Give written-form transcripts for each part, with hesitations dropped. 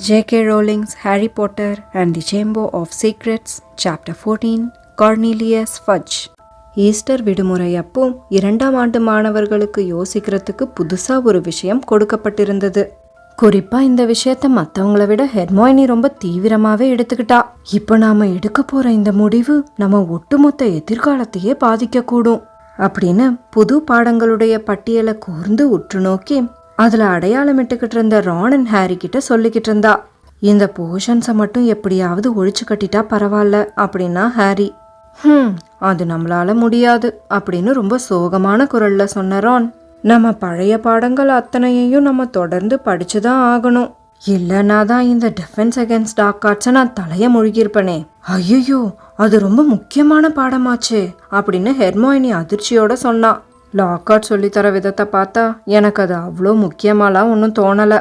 J.K. Rowling's Harry Potter and the Chamber of Secrets, Chapter 14, Cornelius Fudge. Easter விடுமுறை அப்போ 2ஆம் ஆண்டு மாணவர்களுக்கு யோசிக்கிறதுக்கு புதுசா ஒரு விஷயம் கொடுக்கப்பட்டிருந்தது. குறிப்பா இந்த விஷயத்த மற்றவங்களை விட ஹெர்மாயினி ரொம்ப தீவிரமாவே எடுத்துக்கிட்டா. இப்போ நாம எடுக்க போற இந்த முடிவு நம்ம ஒட்டுமொத்த எதிர்காலத்தையே பாதிக்க கூடும் அப்படின்னு புது பாடங்களுடைய பட்டியலை கூர்ந்து உற்று நோக்கி அதுல அடையாளமிட்டுக்கிட்டு இருந்த ரான் அண்ட் ஹாரி கிட்ட சொல்லிக்கிட்டு இருந்தா. இந்த போர்ஷன்ஸை மட்டும் எப்படியாவது ஒழிச்சு கட்டிட்டா பரவாயில்ல அப்படின்னா ஹாரி, அது நம்மளால முடியாது அப்படின்னு ரொம்ப சோகமான குரல்ல சொன்ன ரான், நம்ம பழைய பாடங்கள் அத்தனையையும் நம்ம தொடர்ந்து படிச்சுதான் ஆகணும், இல்லைன்னா தான் இந்த டிஃபென்ஸ் அகேன்ஸ்ட் டார்க் ஆர்ட்ஸை நான் தலைய முழுகியிருப்பனே. ஐயோ, அது ரொம்ப முக்கியமான பாடமாச்சே அப்படின்னு ஹெர்மாயினி அதிர்ச்சியோட சொன்னா. லாக்கார்ட் சொல்லித்தர விதத்தை பார்த்தா எனக்கு அது அவ்வளோ முக்கியமாலாம் ஒன்றும் தோணலை.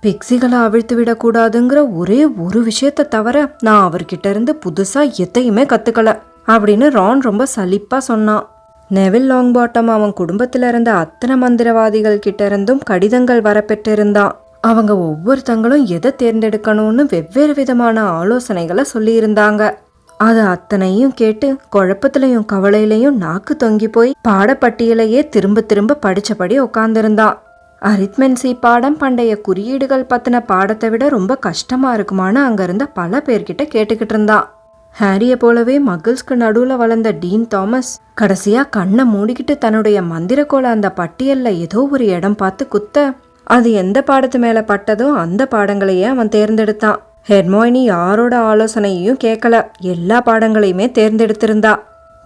பிக்ஸிகளை அவிழ்த்து விடக்கூடாதுங்கிற ஒரே ஒரு விஷயத்தை தவிர நான் அவர்கிட்ட இருந்து புதுசாக எதையுமே கற்றுக்கல அப்படின்னு ரான் ரொம்ப சலிப்பா சொன்னான். நெவில் லாங்பாட்டம் அவன் குடும்பத்தில் இருந்த அத்தனை மந்திரவாதிகள் கிட்ட இருந்தும் கடிதங்கள் வரப்பெற்றிருந்தான். அவங்க ஒவ்வொருத்தங்களும் எதை தேர்ந்தெடுக்கணும்னு வெவ்வேறு விதமான ஆலோசனைகளை சொல்லியிருந்தாங்க. அது அத்தனையும் கேட்டு குழப்பத்திலையும் கவலையிலையும் நாக்கு தொங்கி போய் பாடப்பட்டியலையே திரும்ப திரும்ப படிச்சபடி உட்கார்ந்துருந்தான். அரித்மென்சி பாடம் பண்டைய குறியீடுகள் பத்தின பாடத்தை விட ரொம்ப கஷ்டமா இருக்குமான்னு அங்கிருந்த பல பேர்கிட்ட கேட்டுக்கிட்டு இருந்தான். ஹாரிய போலவே மகிள்ஸ்க்கு நடுவுல வளர்ந்த டீன் தாமஸ் கடைசியா கண்ணை மூடிக்கிட்டு தன்னுடைய மந்திரக்கோளை அந்த பட்டியல்ல ஏதோ ஒரு இடம் பார்த்து குத்த அது எந்த பாடத்து மேல பட்டதோ அந்த பாடங்களையே அவன் தேர்ந்தெடுத்தான். ஹெர்மாயினி யாரோட ஆலோசனையையும் கேட்கல, எல்லா பாடங்களையுமே தேர்ந்தெடுத்திருந்தா.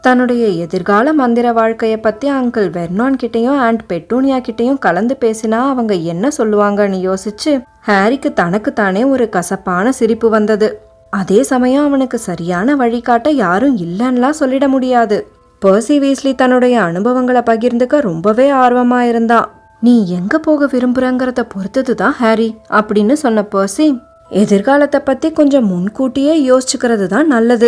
தன்னுடைய எதிர்கால மந்திர வாழ்க்கையை பத்தி அங்கிள் வெர்னான் கிட்டையும் ஆண்ட் பெட்டூனியா கிட்டையும் கலந்து பேசினா அவங்க என்ன சொல்லுவாங்கன்னு யோசிச்சு ஹாரிக்கு தனக்குத்தானே ஒரு கசப்பான சிரிப்பு வந்தது. அதே சமயம் அவனுக்கு சரியான வழிகாட்ட யாரும் இல்லைன்னுலாம் சொல்லிட முடியாது. பர்சி வீஸ்லி தன்னுடைய அனுபவங்களை பகிர்ந்துக்க ரொம்பவே ஆர்வமா இருந்தான். நீ எங்க போக விரும்புறங்கிறத பொறுத்ததுதான் ஹாரி அப்படின்னு சொன்ன பர்சி, எதிர்காலத்தை பத்தி கொஞ்சம் முன்கூட்டியே யோசிச்சுக்கிறது தான் நல்லது.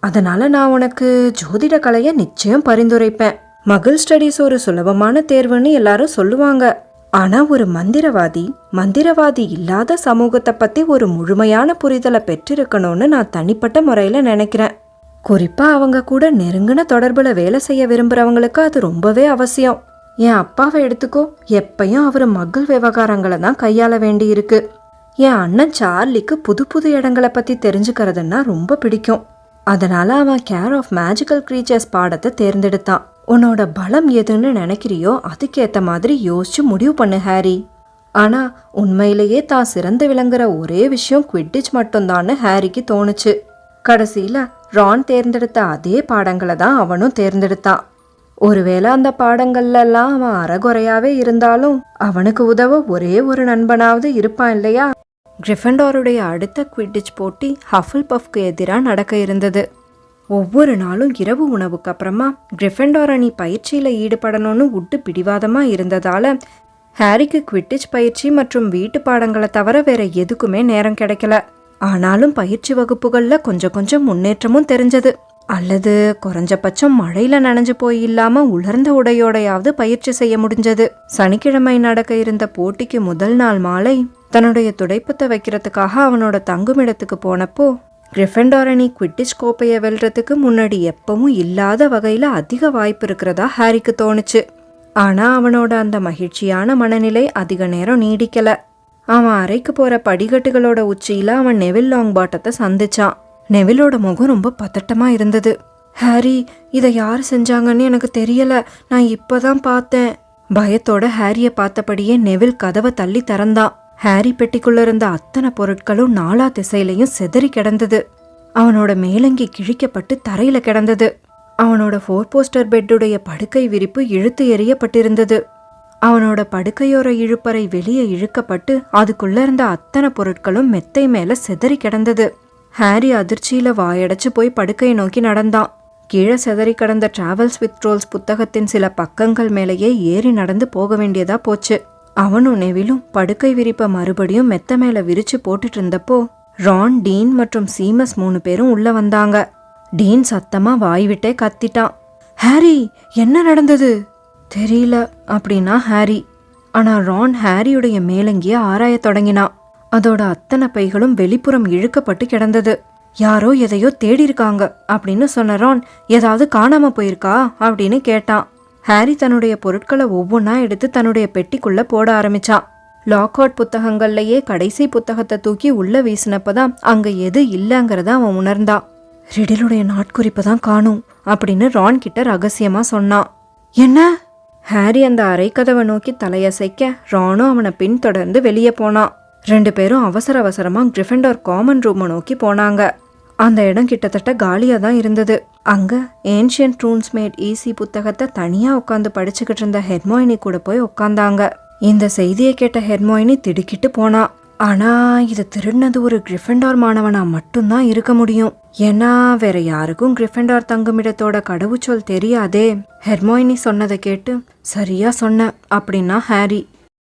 அதனால நான் உனக்கு ஜோதிட கலையை நிச்சயம் பரிந்துரைப்பேன். மகிழ் ஸ்டடீஸ் ஒரு சுலபமான தேர்வுன்னு எல்லாரும் சொல்லுவாங்க. ஆனா ஒரு மந்திரவாதி இல்லாத சமூகத்தை பத்தி ஒரு முழுமையான புரிதலை பெற்றிருக்கணும்னு நான் தனிப்பட்ட முறையில நினைக்கிறேன். குறிப்பா அவங்க கூட நெருங்கின தொடர்புல வேலை செய்ய விரும்புறவங்களுக்கு அது ரொம்பவே அவசியம். என் அப்பாவை எடுத்துக்கோ, எப்பயும் அவரு மகிழ் விவகாரங்களை தான் கையாள வேண்டி இருக்கு. என் அண்ணன் சார்லிக்கு புது புது இடங்களை பத்தி தெரிஞ்சுக்கிறதுன்னா ரொம்ப பிடிக்கும். அதனால அவன் கேர் ஆஃப் மேஜிக்கல் கிரீச்சர்ஸ் பாடத்தை தேர்ந்தெடுத்தான். உன்னோட பலம் எதுன்னு நினைக்கிறியோ அதுக்கேத்த மாதிரி யோசிச்சு முடிவு பண்ணு ஹாரி. ஆனா உண்மையிலேயே தான் சிறந்து விளங்குற ஒரே விஷயம் குவிட்டிச் மட்டும்தான்னு ஹாரிக்கு தோணுச்சு. கடைசியில ரான் தேர்ந்தெடுத்த அதே பாடங்களை தான் அவனும் தேர்ந்தெடுத்தான். ஒருவேளை அந்த பாடங்கள்லாம் அவன் அறகுறையாவே இருந்தாலும் அவனுக்கு உதவ ஒரே ஒரு நண்பனாவது இருப்பான் இல்லையா? கிரிஃபெண்டோருடைய அடுத்த குவிட்டிச் போட்டி ஹஃபில்பஃப்க்கு எதிராக நடக்க இருந்தது. ஒவ்வொரு நாளும் இரவு உணவுக்கு அப்புறமா கிரிஃபெண்டோர் அணி பயிற்சியில ஈடுபடணும்னு விட்டு பிடிவாதமா இருந்ததால ஹாரிக்கு குவிட்டிச் பயிற்சி மற்றும் வீட்டு பாடங்களை தவிர வேற எதுக்குமே நேரம் கிடைக்கல. ஆனாலும் பயிற்சி வகுப்புகள்ல கொஞ்சம் கொஞ்சம் முன்னேற்றமும் தெரிஞ்சது. அல்லது குறைஞ்சபட்சம் மழையில நனைஞ்சு போய் இல்லாம உலர்ந்த உடையோடையாவது பயிற்சி செய்ய முடிஞ்சது. சனிக்கிழமை நடக்க இருந்த போட்டிக்கு முதல் நாள் மாலை தன்னுடைய துடைப்பத்தை வைக்கிறதுக்காக அவனோட தங்குமிடத்துக்கு போனப்போ கிரிஃபெண்டோர் அணி குவிட்டிச் கோப்பையை வெல்றதுக்கு முன்னாடி எப்பவும் இல்லாத வகையில அதிக வாய்ப்பு இருக்கிறதா ஹாரிக்கு தோணுச்சு. ஆனா அவனோட அந்த மகிழ்ச்சியான மனநிலை அதிக நேரம் நீடிக்கல. அவன் அறைக்கு போற படிக்கட்டுகளோட உச்சியில அவன் நெவில் லாங்பாட்டத்தை சந்திச்சான். நெவிலோட முகம் ரொம்ப பதட்டமா இருந்தது. ஹாரி, இதை யார் செஞ்சாங்கன்னு எனக்கு தெரியல, நான் இப்பதான் பார்த்தேன். பயத்தோட ஹாரிய பார்த்தபடியே நெவில் கதவை தள்ளி திறந்தான். ஹாரி பெட்டிக்குள்ள இருந்த அத்தனை பொருட்களும் நாலா திசையிலையும் செதறி கிடந்தது. அவனோட மேலங்கி கிழிக்கப்பட்டு தரையில கிடந்தது. அவனோட 4 போஸ்டர் பெட்டுடைய படுக்கை விரிப்பு இழுத்து எறியப்பட்டிருந்தது. அவனோட படுக்கையோர இழுப்பறை வெளியே இழுக்கப்பட்டு அதுக்குள்ள இருந்த அத்தனை பொருட்களும் மெத்தை மேல செதறி கிடந்தது. ஹாரி அதிர்ச்சியில வாயடைச்சு போய் படுக்கையை நோக்கி நடந்தான். கீழே செதறி கடந்த டிராவல்ஸ் வித் ட்ரோல்ஸ் புத்தகத்தின் சில பக்கங்கள் மேலேயே ஏறி நடந்து போக வேண்டியதா போச்சு. அவனும் நெவிலும் படுக்கை விரிப்ப மறுபடியும் மெத்த மேல விரிச்சு போட்டுட்டு இருந்தப்போ ரான், டீன் மற்றும் சீமஸ் 3 பேரும் உள்ள வந்தாங்க. டீன் சத்தமா வாய்விட்டே கத்திட்டான். ஹாரி, என்ன நடந்தது? தெரியல அப்படின்னா ஹாரி. ஆனா ரான் ஹாரியுடைய மேலங்கிய ஆராய தொடங்கினான். அதோட அத்தனை பைகளும் வெளிப்புறம் இழுக்கப்பட்டு கிடந்தது. யாரோ எதையோ தேடி இருக்காங்க அப்படின்னு சொன்ன ரான், ஏதாவது காணாம போயிருக்கா அப்படின்னு கேட்டான். ஹாரி தன்னுடைய பொருட்களை ஒவ்வொன்னா எடுத்து தன்னுடைய பெட்டிக்குள்ள போட ஆரம்பிச்சான். லாக்ஹார்ட் புத்தகங்கள்லயே கடைசி புத்தகத்தை தூக்கி உள்ள வீசினப்பதான் அங்க எது இல்லங்கிறத அவன் உணர்ந்தான். ரிடிலுடைய நாட்குறிப்பை தான் காணும் அப்படின்னு ரான் கிட்ட ரகசியமா சொன்னான். என்ன? ஹாரி அந்த அரைக்கதவை நோக்கி தலையசைக்க ரானும் அவனை பின்தொடர்ந்து வெளியே போனான். 2 பேரும் அவசர அவசரமா கிரிஃபிண்டோர் காமன் ரூமை நோக்கி போனாங்க. அந்த இடம் கிட்டத்தட்ட காலியா தான் இருந்தது. அங்க ஏன்ஷியன்ட் ரூன்ஸ் மேட் ஈஸி புத்தகத்தை தனியா உட்காந்து படிச்சுக்கிட்டு இருந்த ஹெர்மாயினி கூட போய் உட்காந்தாங்க. இந்த செய்தியை கேட்ட ஹெர்மாயினி திடுக்கிட்டு போனா. ஆனா இது திருடினது ஒரு கிரிஃபிண்டோர் மாணவனா மட்டும்தான் இருக்க முடியும். ஏன்னா வேற யாருக்கும் கிரிஃபிண்டோர் தங்குமிடத்தோட கடவுச்சொல் தெரியாதே. ஹெர்மாயினி சொன்னதை கேட்டு சரியா சொன்ன அப்படின்னா ஹாரி.